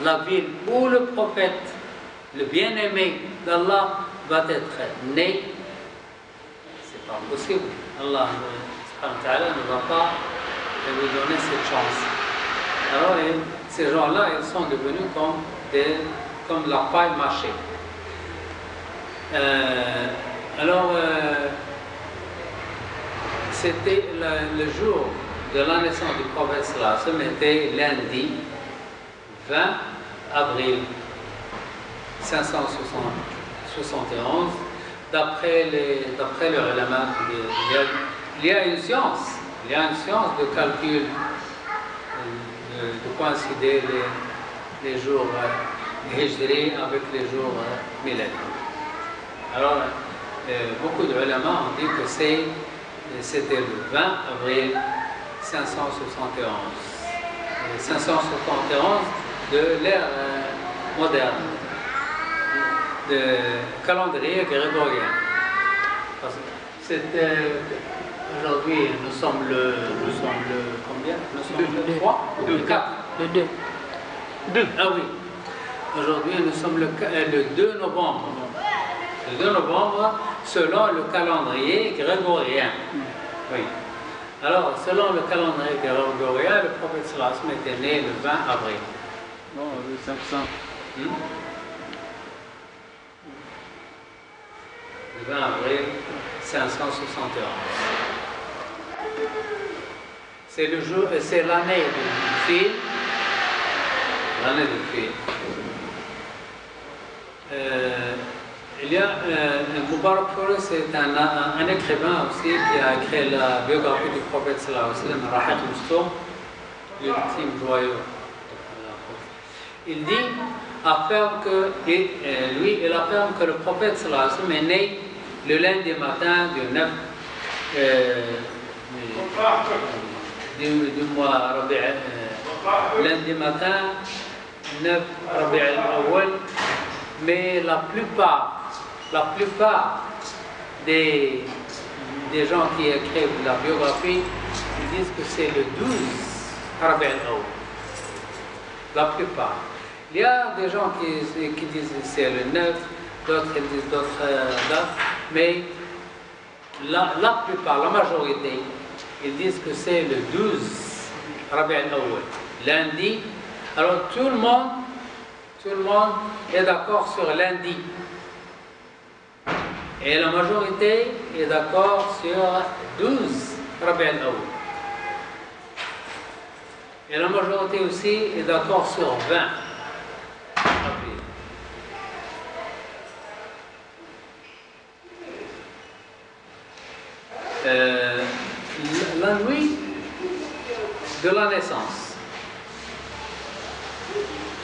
la ville où le prophète, le bien-aimé d'Allah, va être né, c'est pas possible. Allah subhanahu wa ta'ala ne va pas lui donner cette chance. Alors, ces gens-là, ils sont devenus comme la paille mâchée. C'était le jour de la naissance du prophète sallallahu alayhi wa sallam, était lundi 20 avril 571. D'après le ulama, il y a une science de calcul, de coïncider les jours hijri avec les jours millénaires. Alors, beaucoup de ulama ont dit que c'était le 20 avril 571 de l'ère moderne, de calendrier grégorien. Parce que c'était aujourd'hui, nous sommes le combien? Nous sommes le 3 ou le 4? Le 2. Ah oui. Aujourd'hui, nous sommes le 2 novembre. Le 2 novembre, selon le calendrier grégorien. Oui. Alors, selon le calendrier grégorien, le prophète sallallahu alayhi wa sallam était né le 20 avril. Non, le 500. Le 20 avril 571. C'est le jour, c'est l'année du fil. L'année du fil. Il y a Mubarak Fori, c'est un écrivain aussi qui a écrit la biographie du prophète sallallahu alayhi wa sallam, Rahiq Mustoum, l'ultime joyau. Il dit, il affirme que le prophète sallallahu alayhi wa sallam est né le lundi matin du 9 du mois Rabi', lundi matin 9 Rabi' al-Awwal, mais la plupart des gens qui écrivent la biographie, ils disent que c'est le 12 Rabi' al-Awwal. La plupart. Il y a des gens qui disent que c'est le 9, d'autres disent d'autres dates, mais la plupart, la majorité, ils disent que c'est le 12 Rabi' al-Awwal, lundi. Alors tout le monde est d'accord sur lundi. Et la majorité est d'accord sur 12 Rabi' al-Awwal. Et la majorité aussi est d'accord sur 20 avril. La nuit de la naissance,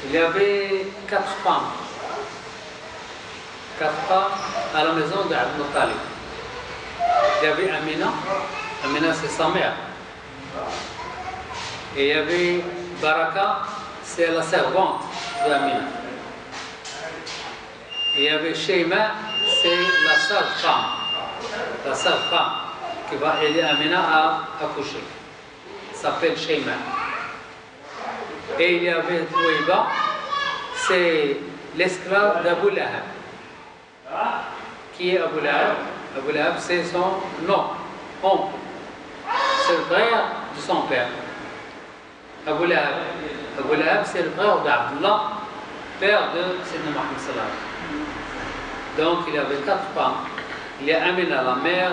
il y avait 4 femmes à la maison d'Abd Muttalib. Il y avait Amina c'est sa mère. Et il y avait Baraka, c'est la servante d'Amina. Et il y avait Sheima, c'est la sage-femme qui va aider Amina à accoucher. S'appelle Sheima. Et il y avait Touiba, c'est l'esclave d'Abu Lahab. Qui est Abu Lahab? Abu Lahab, c'est son nom, oncle. C'est le frère de son père. Abu Lahab, c'est le frère d'Abdullah, père de Sayyidina Muhammad sallallahu alayhi wa sallam. Donc il y avait 4 femmes. Il y a Amina, la mère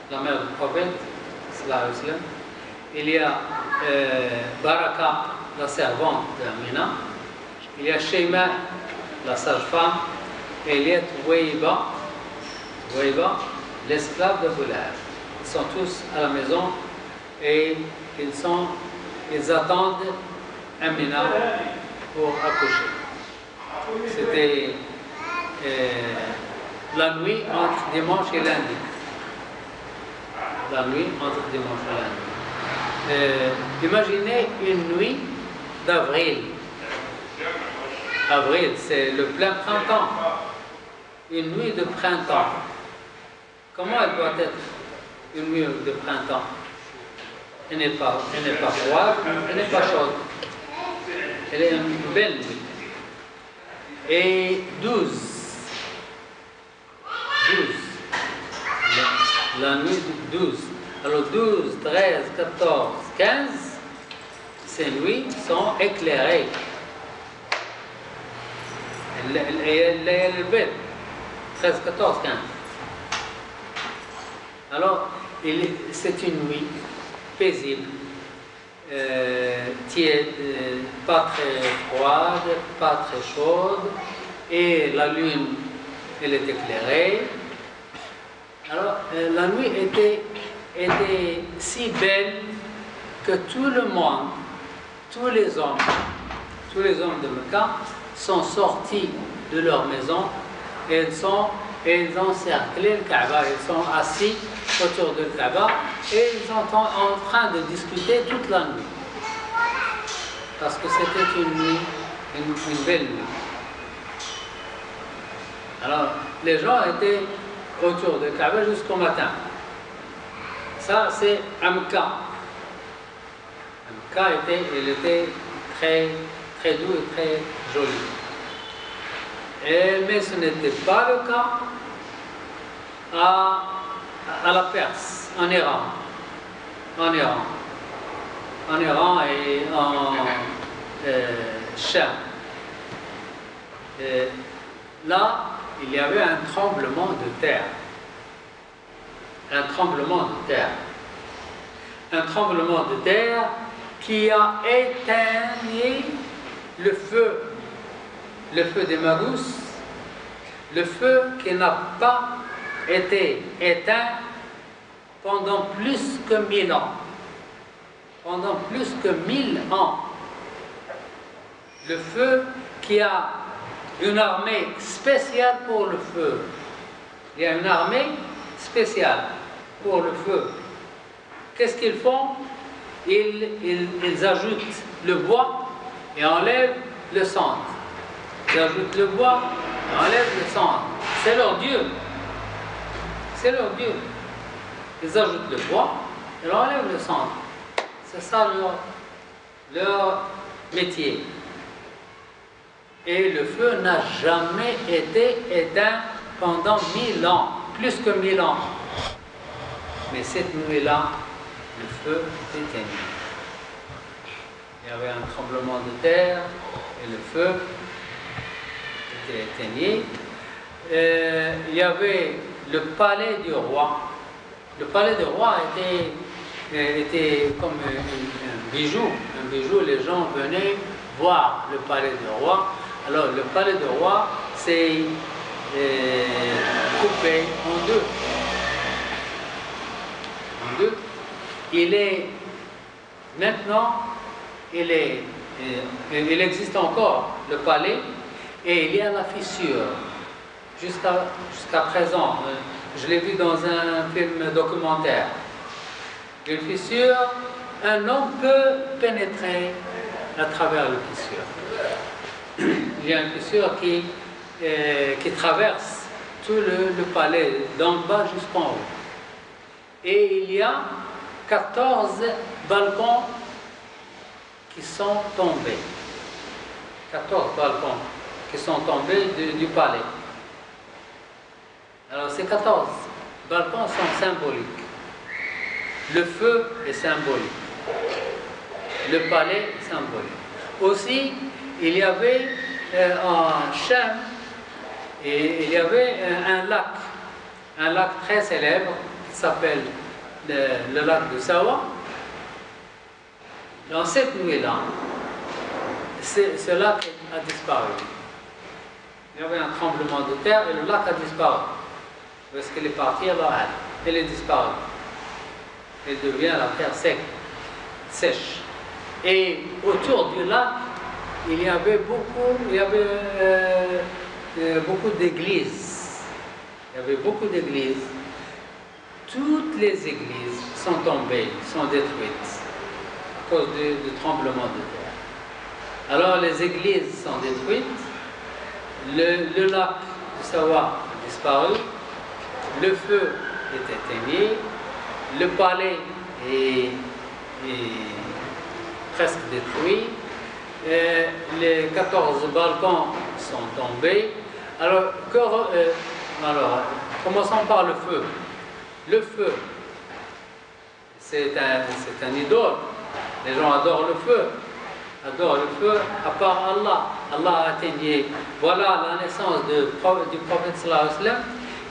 du prophète sallallahu alayhi wa sallam. Il y a Baraka, la servante d'Amina. Il y a Sheima, la sage-femme. Et il y a Touiba, l'esclave d'Abu Lahab. Ils sont tous à la maison et ils attendent Amina pour accoucher. C'était la nuit entre dimanche et lundi. Imaginez une nuit d'avril. Avril, c'est le plein printemps. Une nuit de printemps. Comment elle doit être une nuit de printemps? Elle n'est pas froide, elle n'est pas chaude. Elle est une belle nuit. et 12. 12. La nuit de 12. Alors 12, 13, 14, 15, ces nuits sont éclairées. Le 13, 14, 15. Alors, c'est une nuit paisible, tiède, pas très froide, pas très chaude, et la lune, elle est éclairée. Alors, la nuit était si belle que tout le monde, tous les hommes de Mecca sont sortis de leur maison et ils ont cerclé le Kaaba, ils sont assis autour du Kaaba et ils sont en train de discuter toute la nuit. Parce que c'était une nuit, une belle nuit. Alors, les gens étaient autour du Kaaba jusqu'au matin. Ça, c'est Mecca. Mecca était très, très doux et très joli. Mais ce n'était pas le cas à la Perse, en Iran. En Iran et en Cham. Là, il y avait un tremblement de terre. Un tremblement de terre. Un tremblement de terre qui a éteint le feu des Magus, le feu qui n'a pas été éteint pendant plus que 1000 ans. Pendant plus que 1000 ans. Le feu qui a une armée spéciale pour le feu. Il y a une armée spéciale pour le feu. Qu'est-ce qu'ils font? Ils ajoutent le bois et enlèvent le cendre. Ils ajoutent le bois et enlèvent le cendre. C'est leur Dieu. C'est leur Dieu. Ils ajoutent le bois et enlèvent le cendre. C'est ça leur métier. Et le feu n'a jamais été éteint pendant 1000 ans, plus que 1000 ans. Mais cette nuit-là, le feu était éteint. Il y avait un tremblement de terre et le feu était éteint. Il y avait le palais du roi. Le palais du roi était comme un bijou. Un bijou, les gens venaient voir le palais du roi. Alors, le palais du roi, c'est coupé en deux. En deux. Il est maintenant, il existe encore le palais et il y a la fissure jusqu'à présent. Je l'ai vu dans un film documentaire. Une fissure, un homme peut pénétrer à travers la fissure. Il y a une fissure qui traverse tout le palais, d'en bas jusqu'en haut. Et il y a 14 balcons qui sont tombés. 14 balcons qui sont tombés du palais. Alors ces 14 balcons sont symboliques. Le feu est symbolique. Le palais est symbolique. Aussi, il y avait en Cham, il y avait un lac très célèbre qui s'appelle le lac de Sawa. Dans cette nuit-là, ce lac a disparu. Il y avait un tremblement de terre et le lac a disparu. Parce qu'il est parti alors, il est disparu. Il devient la terre sèche. Et autour du lac, il y avait beaucoup d'églises. Il y avait beaucoup d'églises. Toutes les églises sont tombées, sont détruites à cause du tremblement de terre. Alors les églises sont détruites, le lac de Sawa a disparu, le feu est éteint, le palais est presque détruit, les 14 balcons sont tombés. Alors, commençons par le feu. Le feu, c'est un idole. Les gens adorent le feu. À part Allah. Allah a atteigné. Voilà la naissance du prophète sallallahu alayhi wa sallam,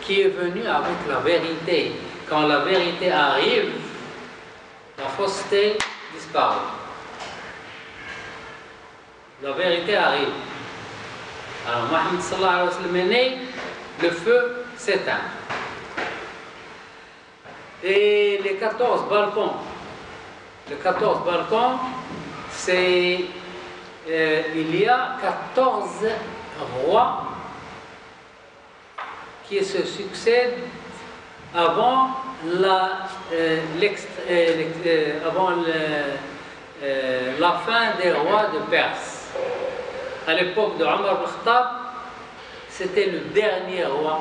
qui est venu avec la vérité. Quand la vérité arrive, la fausseté disparaît. La vérité arrive. Alors, Mohammed sallallahu alayhi wa sallam est né, le feu s'éteint. Et les 14 balcons, c'est il y a 14 rois qui se succèdent avant la fin des rois de Perse. À l'époque de Omar ibn Khattab, c'était le dernier roi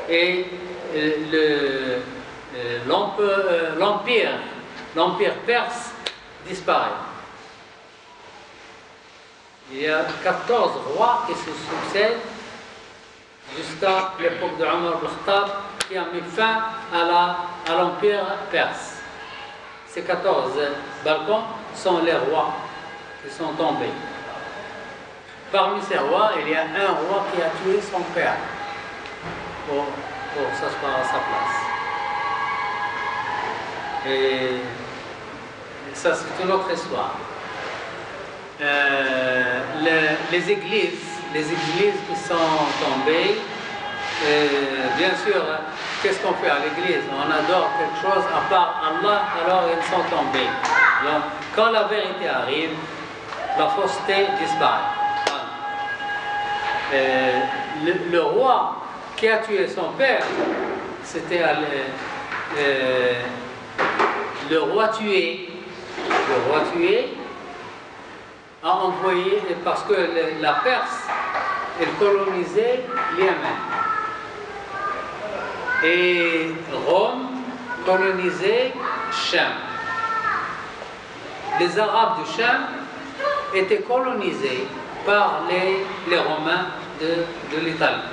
et l'empire perse disparaît. Il y a 14 rois qui se succèdent jusqu'à l'époque de Omar ibn Khattab, qui a mis fin à l'empire perse. Ces 14 balcons sont les rois qui sont tombés. Parmi ces rois, il y a un roi qui a tué son père pour s'asseoir à sa place. Et ça, c'est une autre histoire. Les églises qui sont tombées, bien sûr, qu'est-ce qu'on fait à l'église? On adore quelque chose à part Allah, alors ils sont tombés. Donc, quand la vérité arrive, la fausseté disparaît. Le roi qui a tué son père, c'était le roi tué. Le roi tué a envoyé, parce que la Perse, elle colonisait Yémen. Et Rome colonisait Cham. Les Arabes du Cham étaient colonisés par les Romains de l'Italie.